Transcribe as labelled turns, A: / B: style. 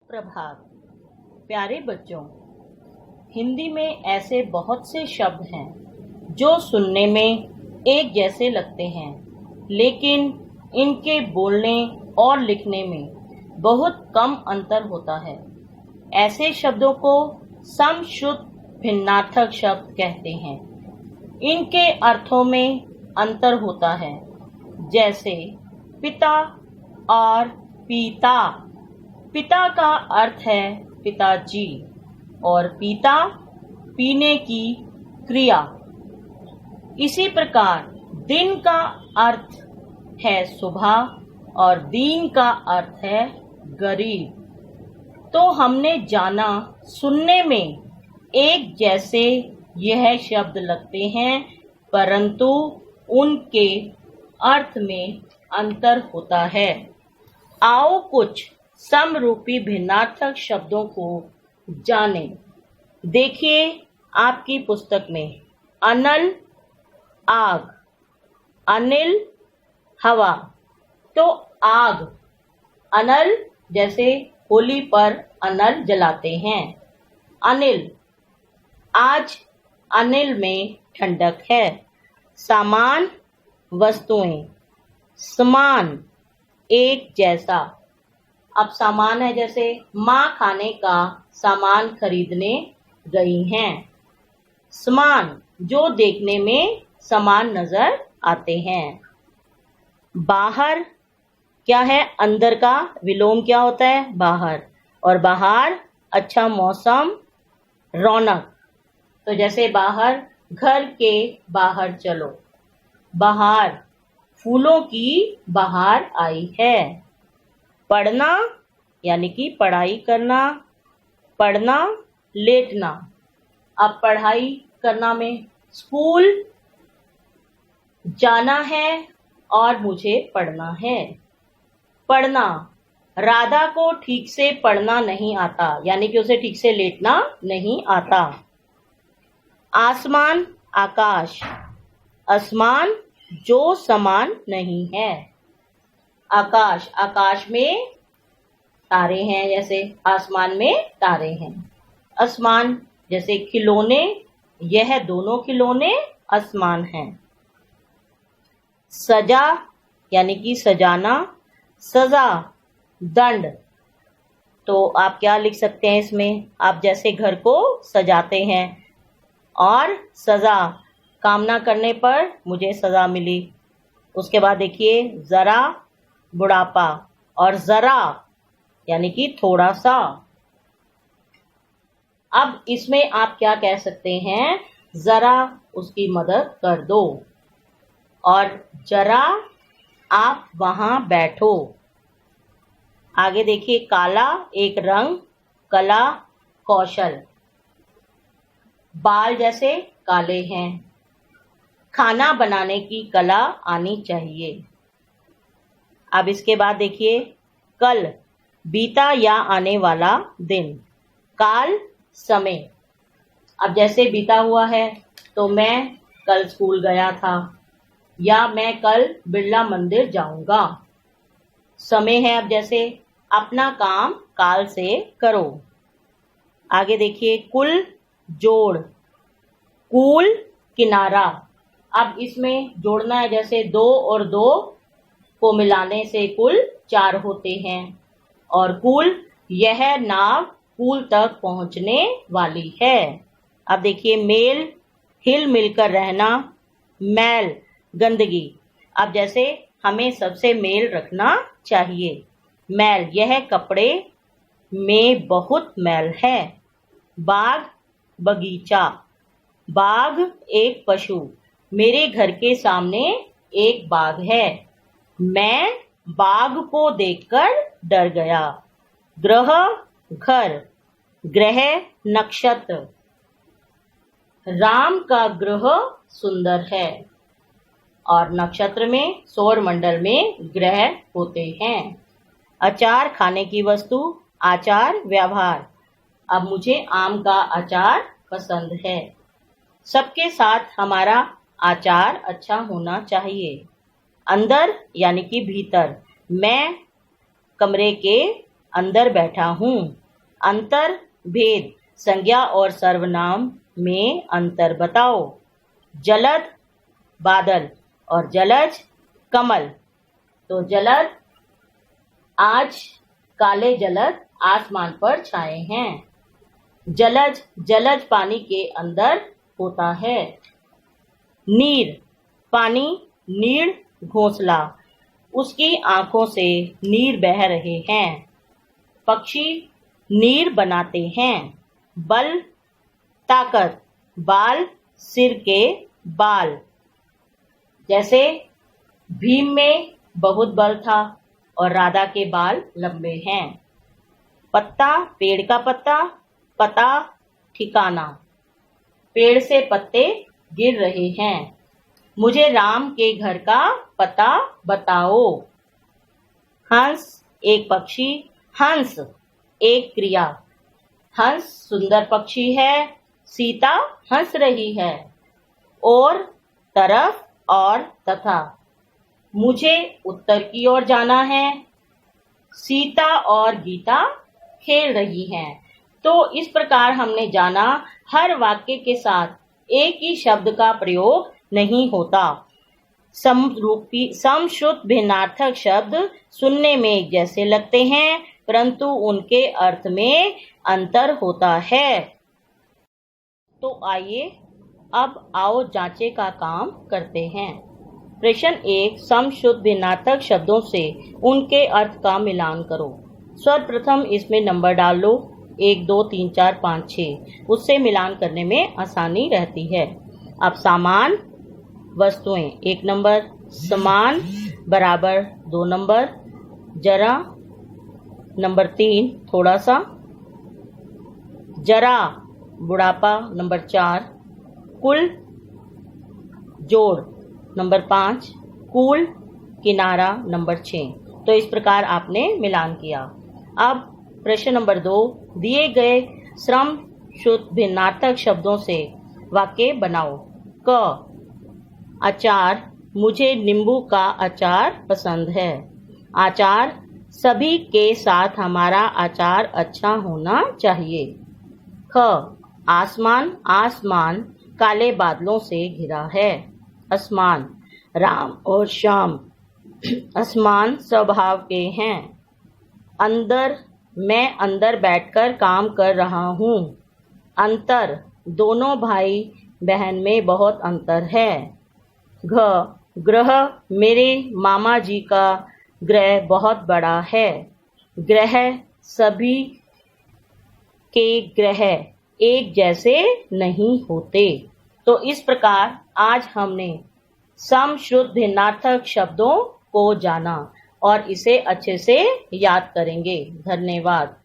A: सुप्रभात प्यारे बच्चों। हिंदी में ऐसे बहुत से शब्द हैं जो सुनने में एक जैसे लगते हैं, लेकिन इनके बोलने और लिखने में बहुत कम अंतर होता है। ऐसे शब्दों को समश्रुत भिन्नार्थक शब्द कहते हैं। इनके अर्थों में अंतर होता है, जैसे पिता और पीता। पिता का अर्थ है पिताजी और पीता पीने की क्रिया। इसी प्रकार दिन का अर्थ है सुबह और दीन का अर्थ है गरीब। तो हमने जाना सुनने में एक जैसे यह शब्द लगते हैं, परंतु उनके अर्थ में अंतर होता है। आओ कुछ समरूपी भिन्नार्थक शब्दों को जानें। देखिए आपकी पुस्तक में अनल आग, अनिल हवा। तो आग, अनल जैसे होली पर अनल जलाते हैं। अनिल, आज अनिल में ठंडक है। सामान, वस्तुएं। समान, एक जैसा। अब सामान है, जैसे माँ खाने का सामान खरीदने गई हैं। समान, जो देखने में समान नजर आते हैं। बाहर क्या है? अंदर का विलोम क्या होता है? बाहर। और बाहर अच्छा मौसम, रौनक। तो जैसे बाहर, घर के बाहर चलो। बाहर, फूलों की बहार आई है। पढ़ना यानी कि पढ़ाई करना। पढ़ना, लेटना। अब पढ़ाई करना में स्कूल जाना है और मुझे पढ़ना है। पढ़ना, राधा को ठीक से पढ़ना नहीं आता, यानी कि उसे ठीक से लेटना नहीं आता। आसमान, आकाश। आसमान जो समान नहीं है। आकाश, आकाश में तारे हैं, जैसे आसमान में तारे हैं। आसमान जैसे खिलौने, यह दोनों खिलौने आसमान हैं। सजा यानी कि सजाना। सजा, दंड। तो आप क्या लिख सकते हैं इसमें? आप जैसे घर को सजाते हैं। और सजा, कामना करने पर मुझे सजा मिली। उसके बाद देखिए जरा, बुढ़ापा। और जरा यानी कि थोड़ा सा। अब इसमें आप क्या कह सकते हैं? जरा उसकी मदद कर दो। और जरा आप वहां बैठो। आगे देखिए काला, एक रंग, कला, कौशल। बाल जैसे काले हैं। खाना बनाने की कला आनी चाहिए। अब इसके बाद देखिए कल, बीता या आने वाला दिन। काल, समय। अब जैसे बीता हुआ है तो मैं कल स्कूल गया था, या मैं कल बिरला मंदिर जाऊंगा। समय है, अब जैसे अपना काम काल से करो। आगे देखिए कुल, जोड़। कूल, किनारा। अब इसमें जोड़ना है, जैसे 2 और 2 को मिलाने से कुल 4 होते हैं। और कुल, यह नाव कुल तक पहुंचने वाली है। अब देखिए मेल, हिल मिलकर रहना। मैल, गंदगी। अब जैसे हमें सबसे मेल रखना चाहिए। मैल, यह कपड़े में बहुत मैल है। बाग, बगीचा। बाघ, एक पशु। मेरे घर के सामने एक बाघ है। मैं बाघ को देखकर डर गया। ग्रह, घर। ग्रह, नक्षत्र। राम का ग्रह सुंदर है। और नक्षत्र में, सौर मंडल में ग्रह होते हैं। अचार, खाने की वस्तु। आचार, व्यवहार। अब मुझे आम का अचार पसंद है। सबके साथ हमारा आचार अच्छा होना चाहिए। अंदर यानी कि भीतर। मैं कमरे के अंदर बैठा हूँ। अंतर भेद संज्ञा और सर्वनाम में अंतर बताओ। जलद बादल और जलज कमल। तो जलद आज काले जलद आसमान पर छाए हैं। जलज जलज पानी के अंदर होता है। नीर पानी, नीर घोंसला, उसकी आंखों से नीर बह रहे हैं। पक्षी नीर बनाते हैं। बल ताकत, बाल सिर के बाल। जैसे भीम में बहुत बल था और राधा के बाल लंबे हैं। पत्ता पेड़ का पत्ता, पता ठिकाना, पेड़ से पत्ते गिर रहे हैं। मुझे राम के घर का पता बताओ। हंस एक पक्षी, हंस एक क्रिया। हंस सुंदर पक्षी है, सीता हंस रही है। और तरफ और तथा, मुझे उत्तर की ओर जाना है। सीता और गीता खेल रही हैं। तो इस प्रकार हमने जाना हर वाक्य के साथ एक ही शब्द का प्रयोग नहीं होता। समरूपी समश्रुत भिन्नार्थक शब्द सुनने में एक जैसे लगते हैं, परंतु उनके अर्थ में अंतर होता है। तो आइए अब आओ जांचे का काम करते हैं। प्रश्न 1, समश्रुत भिन्नार्थक शब्दों से उनके अर्थ का मिलान करो। सर्वप्रथम इसमें नंबर डाल लो, 1 2 3 4 5 6, उससे मिलान करने में आसानी रहती है। अब सामान वस्तुएं 1 नंबर, समान बराबर 2 नंबर, जरा नंबर 3 थोड़ा सा, जरा बुढ़ापा नंबर 4, कुल जोड़ नंबर 5, कुल किनारा नंबर 6। तो इस प्रकार आपने मिलान किया। अब प्रश्न नंबर 2, दिए गए समश्रुत भिन्नार्थक शब्दों से वाक्य बनाओ। क, अचार, मुझे नींबू का अचार पसंद है। आचार, सभी के साथ हमारा आचार अच्छा होना चाहिए। ख, आसमान, आसमान काले बादलों से घिरा है। आसमान, राम और श्याम आसमान स्वभाव के हैं। अंदर, मैं अंदर बैठकर काम कर रहा हूँ। अंतर, दोनों भाई बहन में बहुत अंतर है। घ, ग्रह, मेरे मामा जी का ग्रह बहुत बड़ा है। ग्रह, सभी के ग्रह एक जैसे नहीं होते। तो इस प्रकार आज हमने समश्रुत भिन्नार्थक शब्दों को जाना और इसे अच्छे से याद करेंगे। धन्यवाद।